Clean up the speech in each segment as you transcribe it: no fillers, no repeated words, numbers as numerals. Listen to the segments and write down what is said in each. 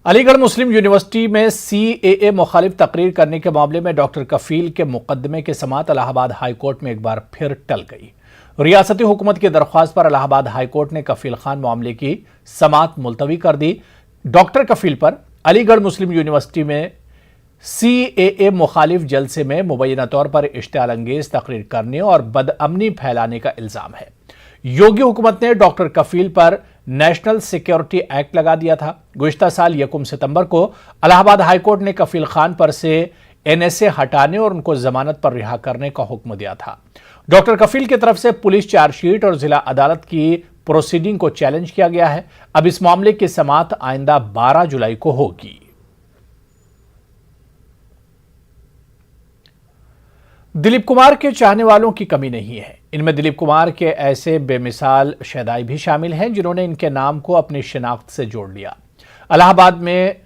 अलीगढ़ मुस्लिम university में CAA मुखालिफ तकरीर करने के मामले में डॉक्टर कफील के मुकदमे की समाअत इलाहाबाद हाईकोर्ट में एक बार फिर टल गई। रियासती हुकूमत की दरख्वास्त पर इलाहाबाद हाईकोर्ट ने कफील खान मामले की समाअत मुलतवी कर दी। डॉक्टर कफील पर अलीगढ़ मुस्लिम यूनिवर्सिटी में सीएए मुखालिफ जलसे में मुबैना तौर पर इश्तियाल अंगेज तकरीर करने और बदअमनी फैलाने का इल्जाम है। योगी हुकूमत ने डॉक्टर कफील पर नेशनल सिक्योरिटी एक्ट लगा दिया था। गुज़िश्ता साल 1 सितंबर को इलाहाबाद हाईकोर्ट ने कफील खान पर से एनएसए हटाने और उनको जमानत पर रिहा करने का हुक्म दिया था। डॉक्टर कफील की तरफ से पुलिस चार्जशीट और जिला अदालत की प्रोसीडिंग को चैलेंज किया गया है। अब इस मामले की समाअत आइंदा 12 जुलाई को होगी। दिलीप कुमार के चाहने वालों की कमी नहीं है। इनमें दिलीप कुमार के ऐसे बेमिसाल शहदाई भी शामिल हैं जिन्होंने इनके नाम को अपनी शिनाख्त से जोड़ लिया। इलाहाबाद में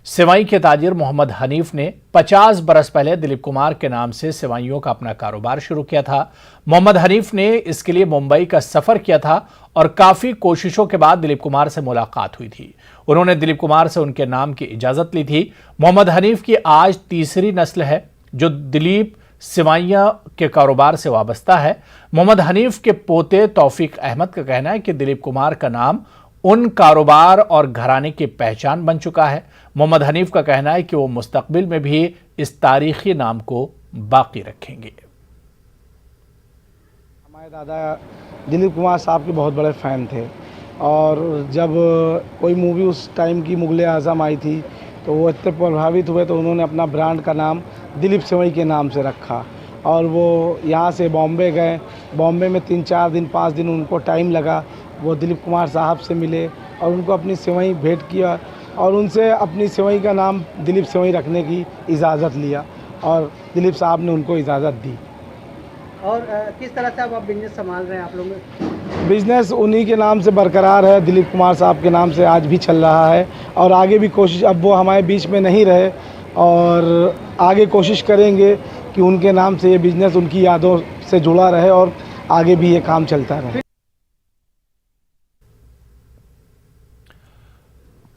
सेवई के ताजिर मोहम्मद हनीफ ने 50 बरस पहले दिलीप कुमार के नाम से सेवइयों का अपना कारोबार शुरू किया था। मोहम्मद हनीफ ने इसके लिए मुंबई का सफर किया था और काफी कोशिशों के बाद दिलीप कुमार से मुलाकात हुई थी। उन्होंने दिलीप कुमार से उनके नाम की इजाजत ली थी। मोहम्मद हनीफ की आज तीसरी नस्ल है जो दिलीप सिवाइया के कारोबार से वाबस्ता है। मोहम्मद हनीफ के पोते तौफीक अहमद का कहना है कि दिलीप कुमार का नाम उन कारोबार और घराने की पहचान बन चुका है। मोहम्मद हनीफ का कहना है कि वो मुस्तकबिल में भी इस तारीखी नाम को बाकी रखेंगे। हमारे दादा दिलीप कुमार साहब के बहुत बड़े फ़ैन थे और जब कोई मूवी उस टाइम की मुगल आज़म आई थी तो वो इतने प्रभावित हुए तो उन्होंने अपना ब्रांड का नाम दिलीप सेवई के नाम से रखा और वो यहाँ से बॉम्बे गए। बॉम्बे में 3-4 दिन 5 दिन उनको टाइम लगा। वो दिलीप कुमार साहब से मिले और उनको अपनी सेवई भेंट किया और उनसे अपनी सेवई का नाम दिलीप सेवई रखने की इजाज़त लिया और दिलीप साहब ने उनको इजाज़त दी। और किस तरह से अब आप बिजनेस संभाल रहे हैं? आप लोग बिजनेस उन्हीं के नाम से बरकरार है, दिलीप कुमार साहब के नाम से आज भी चल रहा है और आगे भी कोशिश, अब वो हमारे बीच में नहीं रहे और आगे कोशिश करेंगे कि उनके नाम से ये बिजनेस उनकी यादों से जुड़ा रहे और आगे भी ये काम चलता रहे।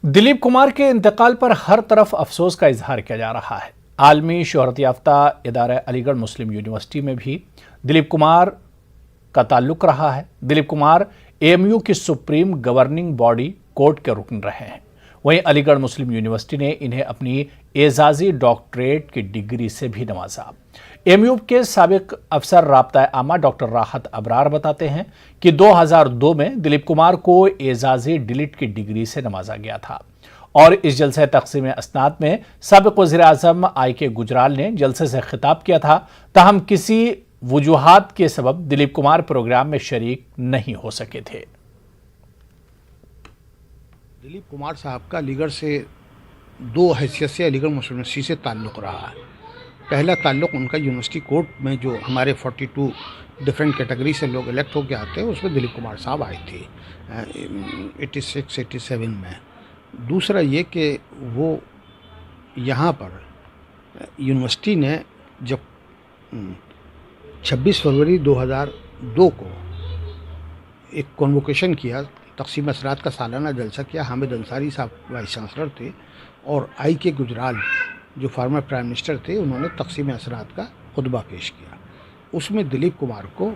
दिलीप कुमार के इंतकाल पर हर तरफ अफसोस का इजहार किया जा रहा है। आलमी शोहरत याफ्ता इदारा अलीगढ़ मुस्लिम यूनिवर्सिटी में भी दिलीप कुमार का ताल्लुक रहा है। दिलीप कुमार एएमयू की सुप्रीम गवर्निंग बॉडी कोर्ट के रुकन रहे हैं। वहीं अलीगढ़ मुस्लिम यूनिवर्सिटी ने इन्हें अपनी एजाजी डॉक्टरेट की डिग्री से भी नवाजा। एएमयू के साबिक अफसर राब्ता आमा डॉक्टर राहत अबरार बताते हैं कि 2002 में दिलीप कुमार को एजाजी डिलीट की डिग्री से नवाजा गया था और इस जलसे तकसीम असनाद में साबिक वज़ीर आज़म आई.के. गुजराल ने जलसे से खिताब किया था। ताहम किसी वजूहात के सबब दिलीप कुमार प्रोग्राम में शरीक नहीं हो सके थे। दिलीप कुमार साहब का अलीगढ़ से 2 हैसियत से अलीगढ़ मुस्लिम यूनिवर्सिटी से ताल्लुक़ रहा है। पहला ताल्लुक़ उनका यूनिवर्सिटी कोर्ट में जो हमारे 42 डिफरेंट कैटेगरी से लोग इलेक्ट होकर आते हैं उसमें दिलीप कुमार साहब आए थे 86-87 में। दूसरा ये कि वो यहाँ पर यूनिवर्सिटी ने जब 26 फरवरी 2002 को एक कॉन्वोकेशन किया, तकसीम असरात का सालाना जलसा किया। हामिद अंसारी साहब वाइस चांसलर थे और आई.के. गुजराल जो फार्मर प्राइम मिनिस्टर थे, उन्होंने तकसीम असरात का खुतबा पेश किया। उसमें दिलीप कुमार को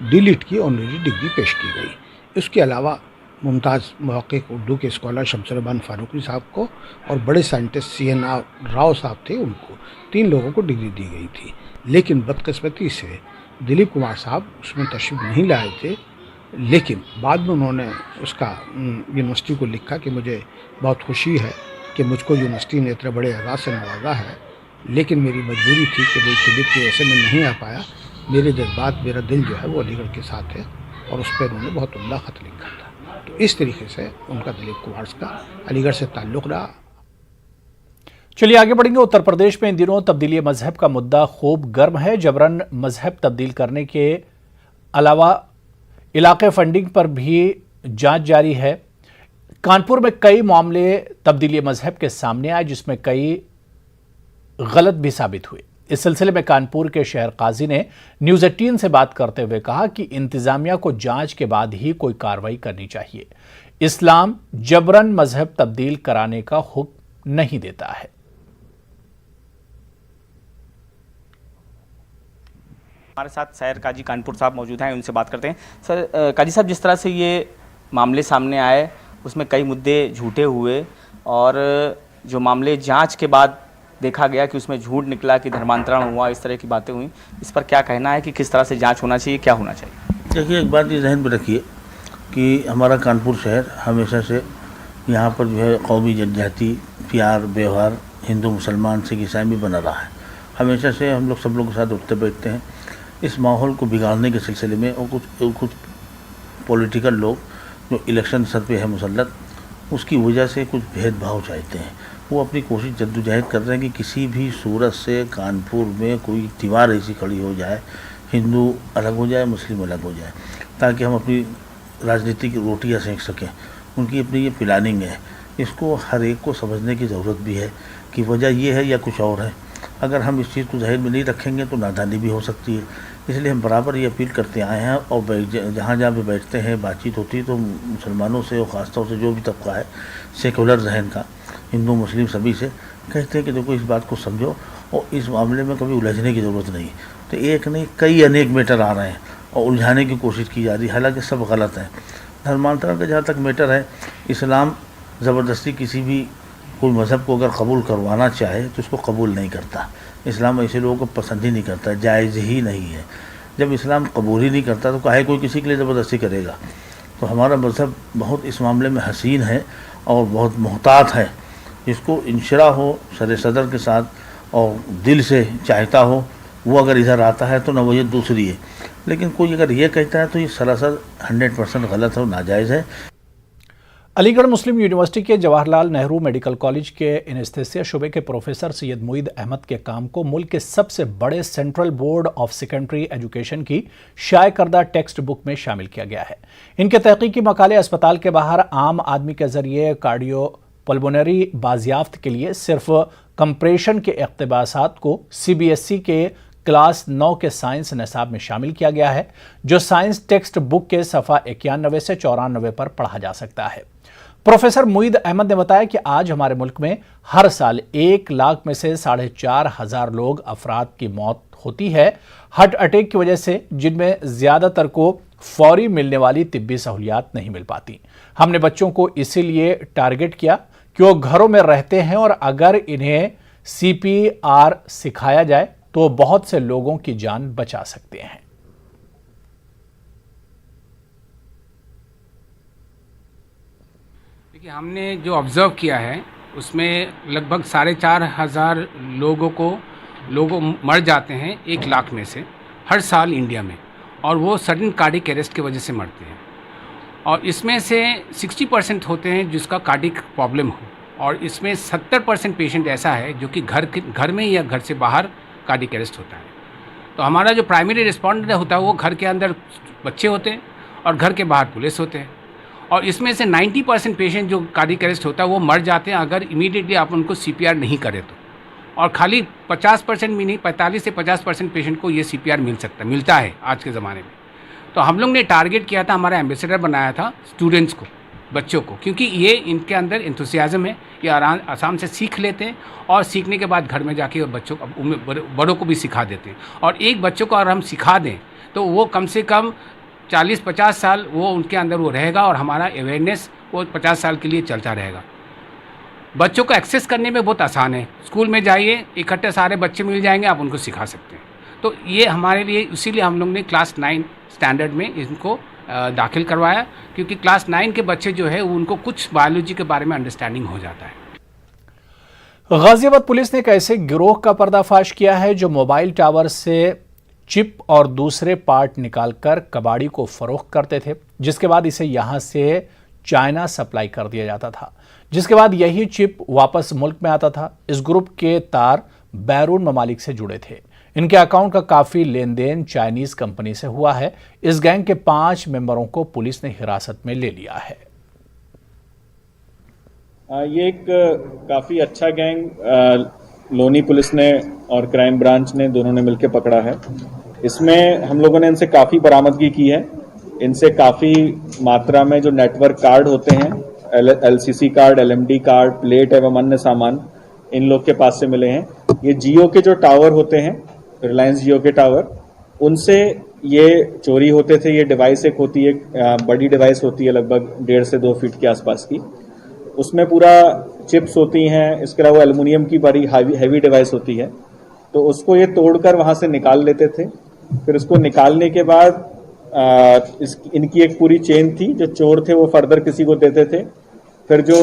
डिलीट की ऑनरेरी डिग्री पेश की गई। इसके अलावा मुमताज़ मुहक्किक उर्दू के स्कॉलर शमसुर रहमान फारूकी साहब को और बड़े साइंटिस्ट CN राव साहब थे, उनको 3 लोगों को डिग्री दी गई थी। लेकिन बदकिस्मती से दिलीप कुमार साहब उसमें तशरीफ़ नहीं लाए थे। लेकिन बाद में उन्होंने उसका यूनिवर्सिटी को लिखा कि मुझे बहुत खुशी है कि मुझको यूनिवर्सिटी ने इतने बड़े एजाज़ से नवाजा है, लेकिन मेरी मजबूरी थी कि भाई दिलीप की वजह से मैं नहीं आ पाया। मेरे जज्बात, मेरा दिल जो है वो अलीगढ़ के साथ है और उस पर उन्होंने बहुत उम्दा ख़त लिखा था। तो इस तरीके से उनका दिलीप कुमार का अलीगढ़ से ताल्लुक़ रहा। चलिए आगे बढ़ेंगे। उत्तर प्रदेश में इन दिनों तब्दीली मजहब का मुद्दा खूब गर्म है। जबरन मजहब तब्दील करने के अलावा इलाके फंडिंग पर भी जांच जारी है। कानपुर में कई मामले तब्दीली मजहब के सामने आए जिसमें कई गलत भी साबित हुए। इस सिलसिले में कानपुर के शहर काजी ने न्यूज़ 18 से बात करते हुए कहा कि इंतजामिया को जांच के बाद ही कोई कार्रवाई करनी चाहिए। इस्लाम जबरन मजहब तब्दील कराने का हुक्म नहीं देता है। हमारे साथ सैर काजी कानपुर साहब मौजूद हैं, उनसे बात करते हैं। सर काजी साहब, जिस तरह से ये मामले सामने आए उसमें कई मुद्दे झूठे हुए और जो मामले जांच के बाद देखा गया कि उसमें झूठ निकला कि धर्मांतरण हुआ, इस तरह की बातें हुई, इस पर क्या कहना है कि किस तरह से जांच होना चाहिए, क्या होना चाहिए? देखिए, एक बात ये ज़हन में रखिए कि हमारा कानपुर शहर हमेशा से यहाँ पर जो है कौमी जनजाति प्यार व्यवहार हिंदू मुसलमान सिख ईसाई में बना रहा है। हमेशा से हम लोग सब लोग के साथ उठते बैठते हैं। इस माहौल को बिगाड़ने के सिलसिले में और कुछ पॉलिटिकल लोग जो इलेक्शन सर पे है मुसल्लत, उसकी वजह से कुछ भेदभाव चाहते हैं। वो अपनी कोशिश जद्दोजहद कर रहे हैं कि किसी भी सूरत से कानपुर में कोई दीवार ऐसी खड़ी हो जाए, हिंदू अलग हो जाए मुस्लिम अलग हो जाए, ताकि हम अपनी राजनीतिक रोटियां सेंक सकें। उनकी अपनी ये प्लानिंग है। इसको हर एक को समझने की ज़रूरत भी है कि वजह ये है या कुछ और है। अगर हम इस चीज़ को ज़हन में नहीं रखेंगे तो नादानी भी हो सकती है। इसलिए हम बराबर ये अपील करते आए हैं और जहाँ जहाँ पे बैठते हैं बातचीत होती है तो मुसलमानों से और ख़ासतौर से जो भी तबका है सेकुलर जहन का, हिंदू मुस्लिम सभी से कहते हैं कि देखो इस बात को समझो और इस मामले में कभी उलझने की ज़रूरत नहीं। तो एक नहीं कई अनेक मैटर आ रहे हैं और उलझाने की कोशिश की जा रही है, हालांकि सब गलत है। धर्मांतरण का जहाँ तक मैटर है, इस्लाम ज़बरदस्ती किसी भी कोई मज़हब को अगर कबूल करवाना चाहे तो उसको कबूल नहीं करता। इस्लाम ऐसे लोगों को पसंद ही नहीं करता, जायज़ ही नहीं है। जब इस्लाम कबूल ही नहीं करता तो काहे कोई किसी के लिए ज़बरदस्ती करेगा। तो हमारा मज़हब बहुत इस मामले में हसीन है और बहुत मोहतात है। जिसको इंशरा हो सर सदर के साथ और दिल से चाहता हो, वो अगर इधर आता है तो नवैयत दूसरी है। लेकिन कोई अगर ये कहता है तो ये सरासर 100% गलत है और नाजायज़ है। अलीगढ़ मुस्लिम यूनिवर्सिटी के जवाहरलाल नेहरू मेडिकल कॉलेज के एनेस्थेसिया शुबे के प्रोफेसर सैयद मुईद अहमद के काम को मुल्क के सबसे बड़े central board of secondary education की शाये करदा टेक्स्ट बुक में शामिल किया गया है। इनके तहकीकी मकाले अस्पताल के बाहर आम आदमी के जरिए कार्डियो पल्मोनरी बाजियाफ्त के लिए सिर्फ कंप्रेशन के इक़्तिबासात को CBSE के क्लास 9 के साइंस निसाब में शामिल किया गया है, जो साइंस टेक्स्ट बुक के सफ़ा 91 से 94 पर पढ़ा जा सकता है। प्रोफेसर मुईद अहमद ने बताया कि आज हमारे मुल्क में हर साल 1 लाख में से 4,500 लोग अफराद की मौत होती है हार्ट अटैक की वजह से, जिनमें ज़्यादातर को फौरी मिलने वाली तिब्बी सहूलियात नहीं मिल पाती। हमने बच्चों को इसीलिए टारगेट किया कि वो घरों में रहते हैं और अगर इन्हें CPR सिखाया जाए तो बहुत से लोगों की जान बचा सकते हैं। देखिए, हमने जो ऑब्ज़र्व किया है उसमें लगभग 4,500 लोगों मर जाते हैं 1 लाख में से हर साल इंडिया में, और वो सडन कार्डिक अरेस्ट की वजह से मरते हैं। और इसमें से 60% होते हैं जिसका कार्डिक प्रॉब्लम हो, और इसमें 70% पेशेंट ऐसा है जो कि घर में या घर से बाहर कार्डिक अरेस्ट होता है। तो हमारा जो प्राइमरी रिस्पॉन्डेंट होता है वो घर के अंदर बच्चे होते हैं और घर के बाहर पुलिस होते हैं। और इसमें से 90% पेशेंट जो कार्डिक अरेस्ट होता है वो मर जाते हैं अगर इमीडिएटली आप उनको CPR नहीं करें तो। और खाली 50% भी नहीं, 45 से 50% पेशेंट को ये CPR मिलता है आज के ज़माने में। तो हम लोग ने टारगेट किया था, हमारा एम्बेसडर बनाया था स्टूडेंट्स को, बच्चों को, क्योंकि ये इनके अंदर एंथुसियाज्म है, ये आराम से सीख लेते हैं और सीखने के बाद घर में जाके बच्चों को बड़ों को भी सिखा देते हैं। और एक बच्चों को अगर हम सिखा दें तो वो कम से कम 40-50 साल वो उनके अंदर वो रहेगा और हमारा अवेयरनेस वो 50 साल के लिए चलता रहेगा। बच्चों को एक्सेस करने में बहुत आसान है। स्कूल में जाइए, इकट्ठे सारे बच्चे मिल जाएंगे, आप उनको सिखा सकते हैं। तो ये हमारे लिए, इसीलिए हम लोग ने क्लास 9 स्टैंडर्ड में इनको दाखिल करवाया, क्योंकि क्लास 9 के बच्चे जो है उनको कुछ बायोलॉजी के बारे में अंडरस्टैंडिंग हो जाता है। गाजियाबाद पुलिस ने एक ऐसे गिरोह का पर्दाफाश किया है जो मोबाइल टावर से चिप और दूसरे पार्ट निकालकर कबाड़ी को फरोख्त करते थे, जिसके बाद इसे यहां से चाइना सप्लाई कर दिया जाता था, जिसके बाद यही चिप वापस मुल्क में आता था। इस ग्रुप के तार बैरून ममालिक से जुड़े थे। इनके अकाउंट का काफी लेन देन चाइनीज कंपनी से हुआ है। इस गैंग के 5 मेंबरों को पुलिस ने हिरासत में ले लिया है। ये एक काफी अच्छा गैंग लोनी पुलिस ने और क्राइम ब्रांच ने दोनों ने मिलकर पकड़ा है। इसमें हम लोगों ने इनसे काफी बरामदगी की है। इनसे काफी मात्रा में जो नेटवर्क कार्ड होते हैं, LCC card, LMD card, plate एवं अन्य सामान इन लोग के पास से मिले हैं। ये जियो के जो टावर होते हैं, रिलायंस जियो के टावर, उनसे ये चोरी होते थे। ये डिवाइस एक होती है, बड़ी डिवाइस होती है, लगभग 1.5 से 2 फीट के आसपास की। उसमें पूरा चिप्स होती हैं, इसके अलावा एल्युमिनियम की बड़ी हैवी डिवाइस होती है। तो उसको ये तोड़कर वहां से निकाल लेते थे। फिर उसको निकालने के बाद इनकी एक पूरी चेन थी। जो चोर थे वो फर्दर किसी को देते थे। फिर जो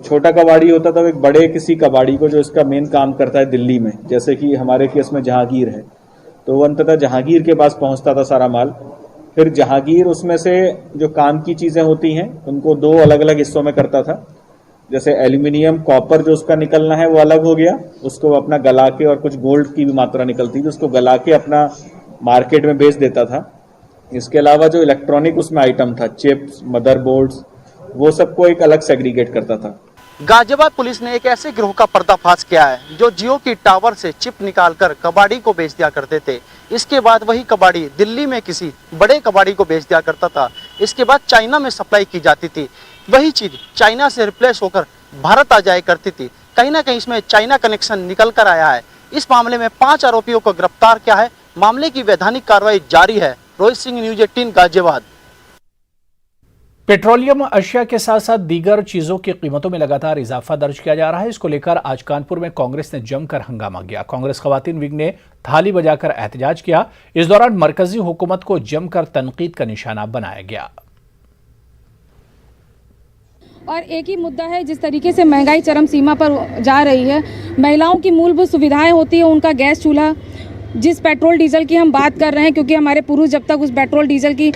छोटा कबाड़ी होता था वो एक बड़े किसी कबाड़ी को, जो इसका मेन काम करता है दिल्ली में, जैसे कि हमारे केस में जहांगीर है, तो वो अंततः जहांगीर के पास पहुंचता था सारा माल। फिर जहांगीर उसमें से जो काम की चीजें होती हैं उनको 2 अलग अलग हिस्सों में करता था। जैसे एल्यूमिनियम, कॉपर जो उसका निकलना है वो अलग हो गया, उसको अपना गला के, और कुछ गोल्ड की भी मात्रा निकलती थी, उसको गला के अपना मार्केट में बेच देता था। इसके अलावा जो इलेक्ट्रॉनिक उसमें आइटम था, चिप्स, मदरबोर्ड्स, वो सबको एक अलग सेग्रीगेट करता था। गाजियाबाद पुलिस ने एक ऐसे गिरोह का पर्दाफाश किया है जो जियो की टावर से चिप निकालकर कबाड़ी को बेच दिया करते थे। इसके बाद वही कबाड़ी दिल्ली में किसी बड़े कबाड़ी को बेच दिया करता था। इसके बाद चाइना में सप्लाई की जाती थी। वही चीज चाइना से रिप्लेस होकर भारत आ जाया करती थी। कहीं ना कहीं इसमें चाइना कनेक्शन निकल कर आया है। इस मामले में 5 आरोपियों को गिरफ्तार किया है। मामले की वैधानिक कार्रवाई जारी है। रोहित सिंह, न्यूज़ 18 गाजियाबाद। पेट्रोलियम अशिया के साथ साथ दीगर चीजों की कीमतों में लगातार इजाफा दर्ज किया जा रहा है। इसको लेकर आज कानपुर में कांग्रेस ने जमकर हंगामा किया। कांग्रेस खवातीन विंग ने थाली बजाकर एहतजाज किया। इस दौरान मरकजी हुकूमत को जमकर तनकीद का निशाना बनाया गया। और एक ही मुद्दा है, जिस तरीके से महंगाई चरम सीमा पर जा रही है, महिलाओं की मूलभूत सुविधाएं होती है, उनका गैस चूल्हा, जिस पेट्रोल डीजल की हम बात कर रहे हैं, क्योंकि हमारे पुरुष जब तक उस पेट्रोल डीजल की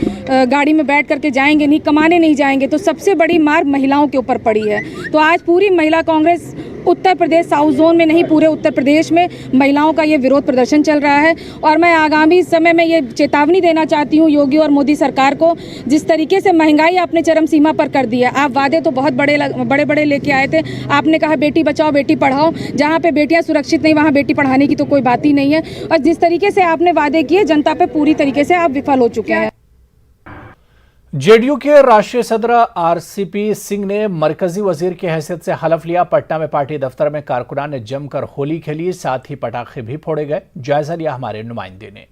गाड़ी में बैठ करके जाएंगे नहीं, कमाने नहीं जाएंगे, तो सबसे बड़ी मार महिलाओं के ऊपर पड़ी है। तो आज पूरी महिला कांग्रेस उत्तर प्रदेश साउथ जोन में नहीं, पूरे उत्तर प्रदेश में महिलाओं का ये विरोध प्रदर्शन चल रहा है। और मैं आगामी समय में ये चेतावनी देना चाहती हूँ योगी और मोदी सरकार को, जिस तरीके से महंगाई आपने चरम सीमा पर कर दी है। आप वादे तो बहुत बड़े बड़े लेके आए थे। आपने कहा बेटी बचाओ बेटी पढ़ाओ, जहाँ पे बेटियाँ सुरक्षित नहीं वहाँ बेटी पढ़ाने की तो कोई बात ही नहीं है। और जिस तरीके से आपने वादे किए, जनता पे पूरी तरीके से आप विफल हो चुके हैं। जेडीयू के राष्ट्रीय सदर आरसीपी सिंह ने मरकजी वजीर की हैसियत से हलफ लिया। पटना में पार्टी दफ्तर में कारकुनान ने जमकर होली खेली, साथ ही पटाखे भी फोड़े गए। जायजा लिया हमारे नुमाइंदे ने।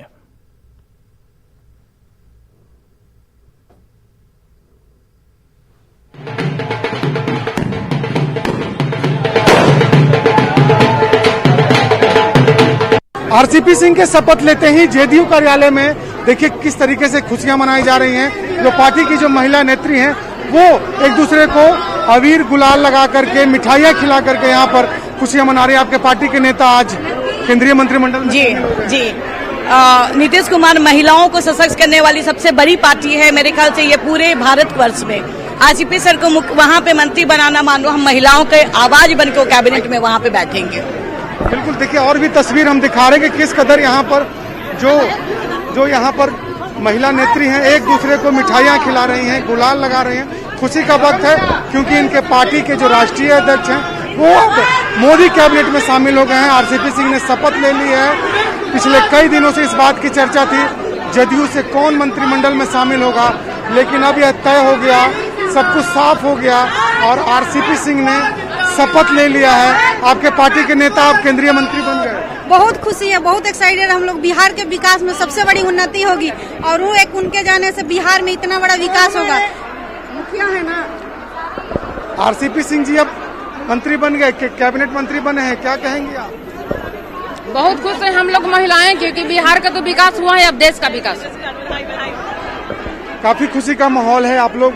आरसीपी सिंह के शपथ लेते ही जेडीयू कार्यालय में देखिए किस तरीके से खुशियां मनाई जा रही हैं। जो पार्टी की जो महिला नेत्री हैं वो एक दूसरे को अबीर गुलाल लगा करके, मिठाइयां खिला करके यहाँ पर खुशियां मना रही हैं। आपके पार्टी के नेता आज केंद्रीय मंत्रिमंडल में। जी नीतीश कुमार महिलाओं को सशक्त करने वाली सबसे बड़ी पार्टी है मेरे ख्याल से ये पूरे भारतवर्ष में। आरसीपी सर को वहाँ पे मंत्री बनाना, मानो हम महिलाओं के आवाज बन के कैबिनेट में वहाँ पे बैठेंगे। बिल्कुल, देखिए और भी तस्वीर हम दिखा रहे हैं कि किस कदर यहाँ पर जो यहाँ पर महिला नेत्री हैं एक दूसरे को मिठाइयाँ खिला रही हैं, गुलाल लगा रही हैं। खुशी का वक्त है क्योंकि इनके पार्टी के जो राष्ट्रीय अध्यक्ष हैं वो अब मोदी कैबिनेट में शामिल हो गए हैं। आरसीपी सिंह ने शपथ ले ली है। पिछले कई दिनों से इस बात की चर्चा थी जदयू से कौन मंत्रिमंडल में शामिल होगा, लेकिन अब यह तय हो गया, सब कुछ साफ हो गया और आरसीपी सिंह ने शपथ ले लिया है। आपके पार्टी के नेता आप केंद्रीय मंत्री बन गए। बहुत खुशी है, बहुत एक्साइटेड। हम लोग बिहार के विकास में सबसे बड़ी उन्नति होगी और वो एक उनके जाने से बिहार में इतना बड़ा विकास होगा। मुखिया है ना आरसीपी सिंह जी, अब मंत्री बन गए, कैबिनेट मंत्री बने हैं, क्या कहेंगे आप? बहुत खुश हैं हम लोग महिलाएं, क्योंकि बिहार का तो विकास हुआ है, अब देश का विकास। काफी खुशी का माहौल है। आप लोग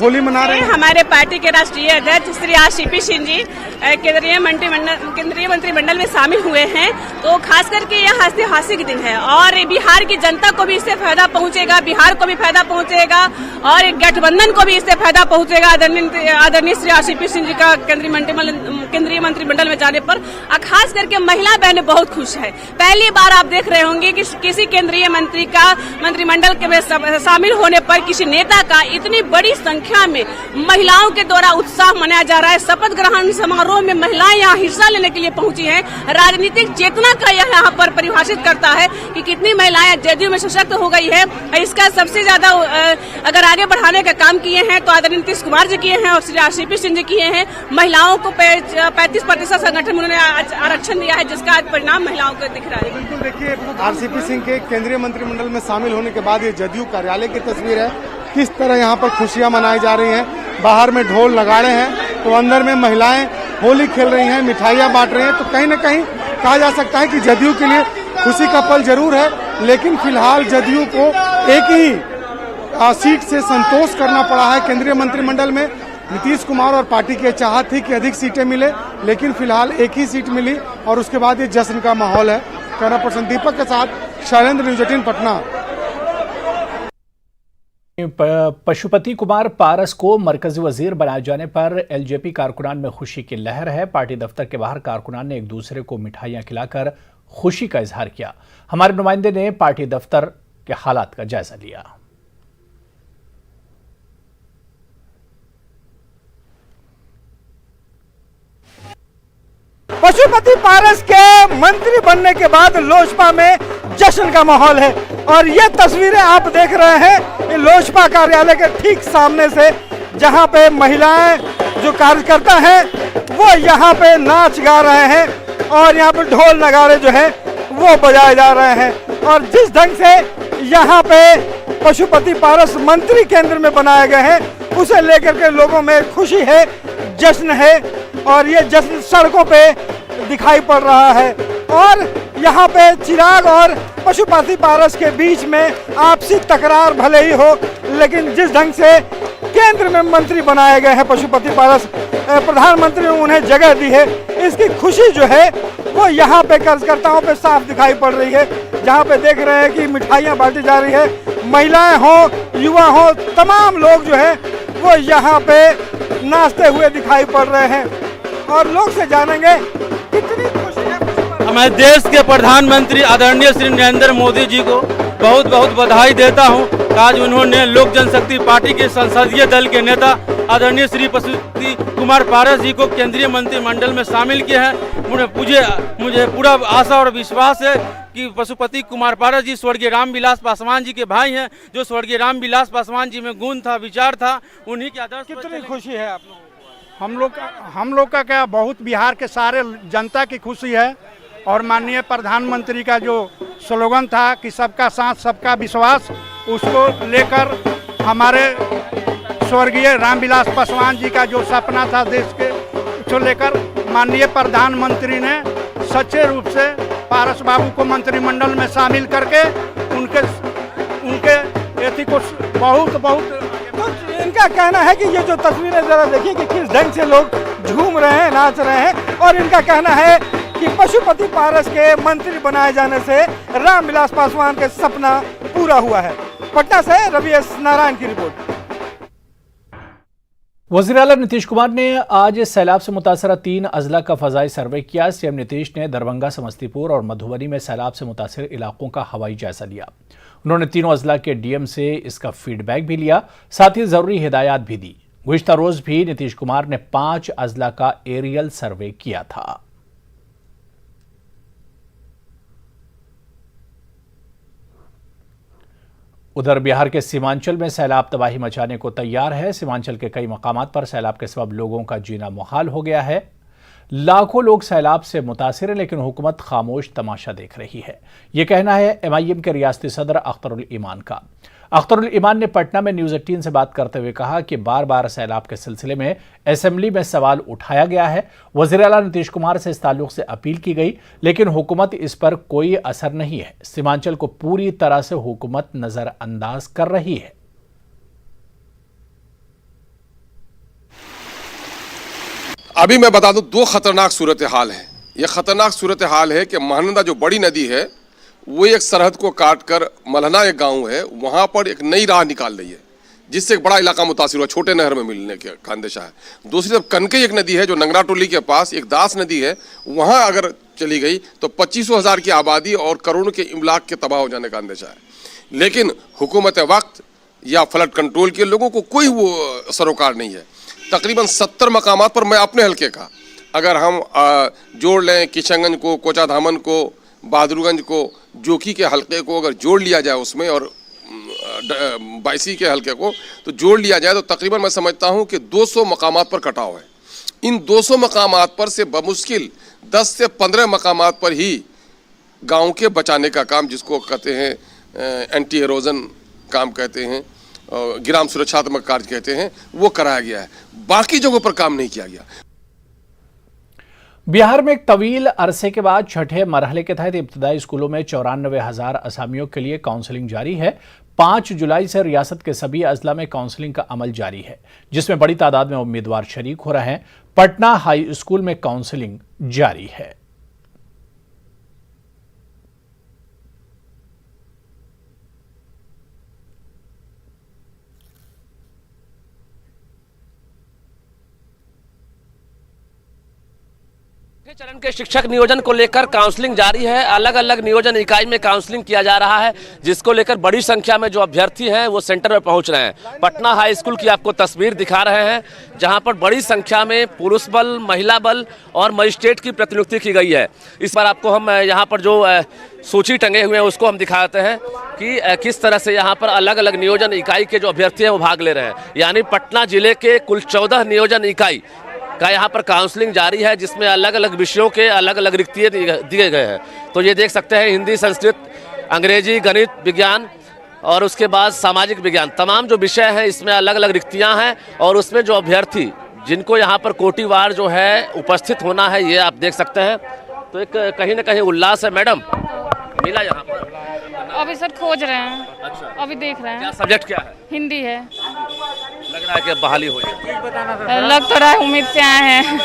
होली मना रहे हैं। हमारे पार्टी के राष्ट्रीय अध्यक्ष श्री आरसीपी सिंह जी केंद्रीय मंत्रिमंडल में शामिल हुए हैं, तो खास करके यह ऐतिहासिक दिन है और बिहार की जनता को भी इससे फायदा पहुंचेगा, बिहार को भी फायदा पहुंचेगा और गठबंधन को भी इससे फायदा पहुंचेगा। आदरणीय श्री आरसीपी सिंह जी का केंद्रीय मंत्रिमंडल में जाने पर खास करके महिला बहनें बहुत खुश है। पहली बार आप देख रहे होंगे कि किसी केंद्रीय मंत्री का मंत्रिमंडल में शामिल होने पर किसी नेता का इतनी बड़ी संख्या में महिलाओं के द्वारा उत्साह मनाया जा रहा है। शपथ ग्रहण समारोह में महिलाएं यहाँ हिस्सा लेने के लिए पहुंची हैं। राजनीतिक चेतना का यह यहाँ पर परिभाषित करता है कि कितनी महिलाएं जेडीयू में सशक्त हो गई है। इसका सबसे ज्यादा अगर आगे बढ़ाने का काम किए हैं तो आदरणीय नीतीश कुमार जी किए हैं और श्री आरसीपी सिंह जी किए हैं। महिलाओं को 35% संगठन में उन्होंने आरक्षण दिया है, जिसका आज परिणाम महिलाओं को दिख रहा है। बिल्कुल, देखिए आरसीपी सिंह के केंद्रीय मंत्रिमंडल में शामिल होने के बाद ये जदयू कार्यालय की तस्वीर है। किस तरह यहाँ पर खुशियां मनाई जा रही हैं। बाहर में ढोल नगाड़े हैं तो अंदर में महिलाएं होली खेल रही हैं, मिठाइयां बांट रही हैं। तो कहीं न कहीं कहा जा सकता है कि जदयू के लिए खुशी का पल जरूर है, लेकिन फिलहाल जदयू को एक ही सीट से संतोष करना पड़ा है केंद्रीय मंत्रिमंडल में। नीतीश कुमार और पार्टी की चाहत थी कि अधिक सीटें मिले, लेकिन फिलहाल एक ही सीट मिली और उसके बाद ये जश्न का माहौल है। कैमरा पर्सन दीपक के साथ शैलेंद्र, न्यूज़ 18 पटना। पशुपति कुमार पारस को मरकजी वजीर बनाए जाने पर एलजेपी कारकुनान में खुशी की लहर है। पार्टी दफ्तर के बाहर कारकुनान ने एक दूसरे को मिठाइयां खिलाकर खुशी का इजहार किया। हमारे नुमाइंदे ने पार्टी दफ्तर के हालात का जायजा लिया। पशुपति पारस के मंत्री बनने के बाद लोजपा में जश्न का माहौल है और ये तस्वीरें आप देख रहे हैं लोजपा कार्यालय के ठीक सामने से, जहां पे महिलाएं जो कार्यकर्ता हैं वो यहाँ पे नाच गा रहे हैं और यहाँ पे ढोल नगाड़े जो है वो बजाए जा रहे हैं। और जिस ढंग से यहाँ पे पशुपति पारस मंत्री केंद्र में बनाए गए हैं उसे लेकर के लोगों में खुशी है, जश्न है और ये जश्न सड़कों पे दिखाई पड़ रहा है। और यहाँ पे चिराग और पशुपति पारस के बीच में आपसी तकरार भले ही हो, लेकिन जिस ढंग से केंद्र में मंत्री बनाए गए हैं पशुपति पारस, प्रधानमंत्री ने उन्हें जगह दी है, इसकी खुशी जो है वो यहाँ पे कार्यकर्ताओं पे साफ दिखाई पड़ रही है। जहाँ पे देख रहे हैं कि मिठाइयाँ बांटी जा रही है, महिलाएं हो, युवा हो, तमाम लोग जो है वो यहाँ पे नाचते हुए दिखाई पड़ रहे हैं। और लोग से जानेंगे कितनी खुशी है। मैं देश के प्रधानमंत्री आदरणीय श्री नरेंद्र मोदी जी को बहुत बहुत बधाई देता हूं। आज उन्होंने लोक जनशक्ति पार्टी के संसदीय दल के नेता आदरणीय श्री पशुपति कुमार पारस जी को केंद्रीय मंत्रिमंडल में शामिल किए हैं। मुझे पूरा आशा और विश्वास है कि पशुपति कुमार पारस जी स्वर्गीय रामविलास पासवान जी के भाई हैं। जो स्वर्गीय रामविलास पासवान जी में गुण था, विचार था, उन्हीं के आदर्श। कितनी खुशी है आप लोगों को? हम लोग का क्या, बहुत बिहार के सारे जनता की खुशी है। और माननीय प्रधानमंत्री का जो स्लोगन था कि सबका साथ सबका विश्वास, उसको लेकर हमारे स्वर्गीय रामविलास पासवान जी का जो सपना था देश के, उसको लेकर माननीय प्रधानमंत्री ने सच्चे रूप से पारस बाबू को मंत्रिमंडल में शामिल करके उनके एथी को बहुत इनका कहना है कि ये जो तस्वीरें जरा देखिए कि किस ढंग से लोग झूम रहे हैं, नाच रहे हैं। और इनका कहना है कि पशुपति पारस के मंत्री बनाए जाने से रामविलास पासवान का सपना पूरा हुआ है। पटना से रवि एस नारायण की रिपोर्ट। वज़ीर आला नीतीश कुमार ने आज सैलाब से मुतासरा 3 अजला का फजाई सर्वे किया। सीएम नीतीश ने दरभंगा, समस्तीपुर और मधुबनी में सैलाब से मुतासर इलाकों का हवाई जायजा लिया। उन्होंने तीनों अजला के डीएम से इसका फीडबैक भी लिया, साथ ही जरूरी हिदायत भी दी। गुज़िश्ता रोज भी नीतीश कुमार ने 5 अजला का एरियल सर्वे किया था। उधर बिहार के सीमांचल में सैलाब तबाही मचाने को तैयार है। सीमांचल के कई मकामात पर सैलाब के सबब लोगों का जीना मुहाल हो गया है। लाखों लोग सैलाब से मुतासिर हैं, लेकिन हुकूमत खामोश तमाशा देख रही है। यह कहना है MIM के रियासती सदर अख्तरुल ईमान का। अख्तरुल ईमान ने पटना में न्यूज़ 18 से बात करते हुए कहा कि बार बार सैलाब के सिलसिले में असेंबली में सवाल उठाया गया है। वज़ीर आला नीतीश कुमार से इस ताल्लुक से अपील की गई, लेकिन हुकूमत इस पर कोई असर नहीं है। सीमांचल को पूरी तरह से हुकूमत नजरअंदाज कर रही है। अभी मैं बता दूं, 2 खतरनाक सूरत हाल है। यह खतरनाक सूरत हाल है कि महानंदा जो बड़ी नदी है वो एक सरहद को काट कर मलहना एक गांव है, वहां पर एक नई राह निकाल रही है, जिससे एक बड़ा इलाका मुतासिर हुआ, छोटे नहर में मिलने का अंदेशा है। दूसरी तरफ कनकई एक नदी है जो नंगरा टोली के पास एक दास नदी है, वहां अगर चली गई तो 25,000 की आबादी और करोड़ों के इमलाक के तबाह हो जाने का अंदेशा है। लेकिन हुकूमत वक्त या फ्लड कंट्रोल के लोगों को कोई वो सरोकार नहीं है। तकरीबन 70 मकामात पर मैं अपने हल्के का अगर हम जोड़ लें, किशनगंज को, कोचाधामन को, बहादुरगंज को, जोकी के हल्के को अगर जोड़ लिया जाए उसमें और बायसी के हलके को तो जोड़ लिया जाए तो तकरीबन मैं समझता हूं कि 200 मकामात पर कटाव है। इन 200 मकामात पर से बमुश्किल 10 से 15 मकामात पर ही गांव के बचाने का काम, जिसको कहते हैं एंटी एरोजन काम कहते हैं, ग्राम सुरक्षात्मक कार्य कहते हैं, वो कराया गया है। बाकी जगहों पर काम नहीं किया गया। बिहार में एक तवील अरसे के बाद छठे मरहले के तहत इब्तदाई स्कूलों में 94,000 असामियों के लिए काउंसलिंग जारी है। 5 जुलाई से रियासत के सभी अजला में काउंसलिंग का अमल जारी है, जिसमें बड़ी तादाद में उम्मीदवार शरीक हो रहे हैं। पटना हाई स्कूल में काउंसलिंग जारी है। चरण के शिक्षक नियोजन को लेकर काउंसलिंग जारी है। अलग अलग नियोजन इकाई में काउंसलिंग किया जा रहा है, जिसको लेकर बड़ी संख्या में जो अभ्यर्थी हैं वो सेंटर में पहुंच रहे हैं। पटना हाई स्कूल की आपको तस्वीर दिखा रहे हैं, जहां पर बड़ी संख्या में पुरुष बल, महिला बल और मजिस्ट्रेट की प्रतिनियुक्ति की गई है। इस बार आपको हम यहाँ पर जो सूची टंगे हुए हैं उसको हम दिखाते हैं कि किस तरह से यहाँ पर अलग अलग नियोजन इकाई के जो अभ्यर्थी हैं वो भाग ले रहे हैं। यानी पटना जिले के कुल 14 नियोजन इकाई का यहाँ पर काउंसलिंग जारी है, जिसमें अलग अलग विषयों के अलग अलग रिक्तियाँ दिए गए हैं। तो ये देख सकते हैं, हिंदी, संस्कृत, अंग्रेजी, गणित, विज्ञान और उसके बाद सामाजिक विज्ञान, तमाम जो विषय हैं इसमें अलग अलग रिक्तियाँ हैं। और उसमें जो अभ्यर्थी जिनको यहाँ पर कोटिवार जो है उपस्थित होना है, ये आप देख सकते हैं। तो एक कहीं ना कहीं उल्लास है। मैडम, मिला यहाँ पर? अभी सर खोज रहे हैं। अच्छा, अभी देख रहे हैं। क्या सब्जेक्ट क्या है? हिंदी है। लग रहा है कि बहाली हो जाए। लग तो रहा है, उम्मीद से आए हैं।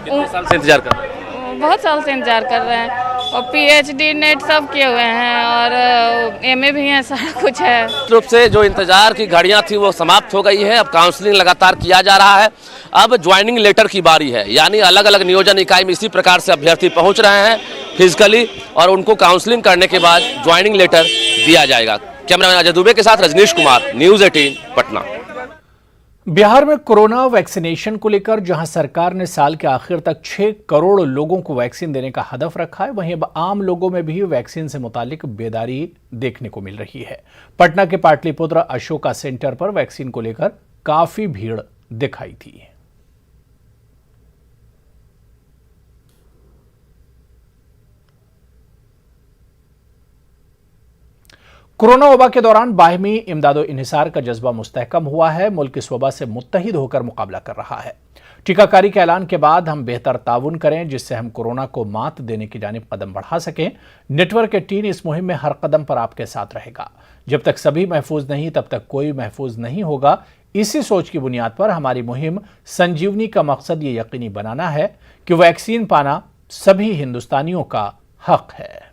कितने साल से इंतजार कर रहे हैं? बहुत साल से इंतजार कर रहे हैं और पीएचडी नेट सब किए हुए हैं और एमए भी है, सारा कुछ है। रूप से जो इंतजार की घड़ियां थी वो समाप्त हो गई है। अब काउंसलिंग लगातार किया जा रहा है। अब ज्वाइनिंग लेटर की बारी है, यानी अलग अलग नियोजन इकाई में इसी प्रकार से अभ्यर्थी पहुंच रहे हैं फिजिकली, और उनको काउंसलिंग करने के बाद ज्वाइनिंग लेटर दिया जाएगा। कैमरामैन अजय दुबे के साथ रजनीश कुमार, न्यूज़ 18 पटना। बिहार में कोरोना वैक्सीनेशन को लेकर जहां सरकार ने साल के आखिर तक 6 करोड़ लोगों को वैक्सीन देने का हदफ रखा है, वहीं अब आम लोगों में भी वैक्सीन से मुतालिक बेदारी देखने को मिल रही है। पटना के पाटलिपुत्र अशोका सेंटर पर वैक्सीन को लेकर काफी भीड़ दिखाई थी। कोरोना वबा के दौरान बाहिमी इमदादो इन्हिसार का जज्बा मुस्तहकम हुआ है। मुल्क इस वबा से मुत्तहिद होकर मुकाबला कर रहा है। टीकाकारी के ऐलान के बाद हम बेहतर ताउन करें, जिससे हम कोरोना को मात देने की जानिब कदम बढ़ा सकें। नेटवर्क 18 इस मुहिम में हर कदम पर आपके साथ रहेगा। जब तक सभी महफूज नहीं, तब तक कोई महफूज नहीं होगा। इसी सोच की बुनियाद पर हमारी मुहिम संजीवनी का मकसद ये यकीनी बनाना है कि वैक्सीन पाना सभी हिंदुस्तानियों का हक है।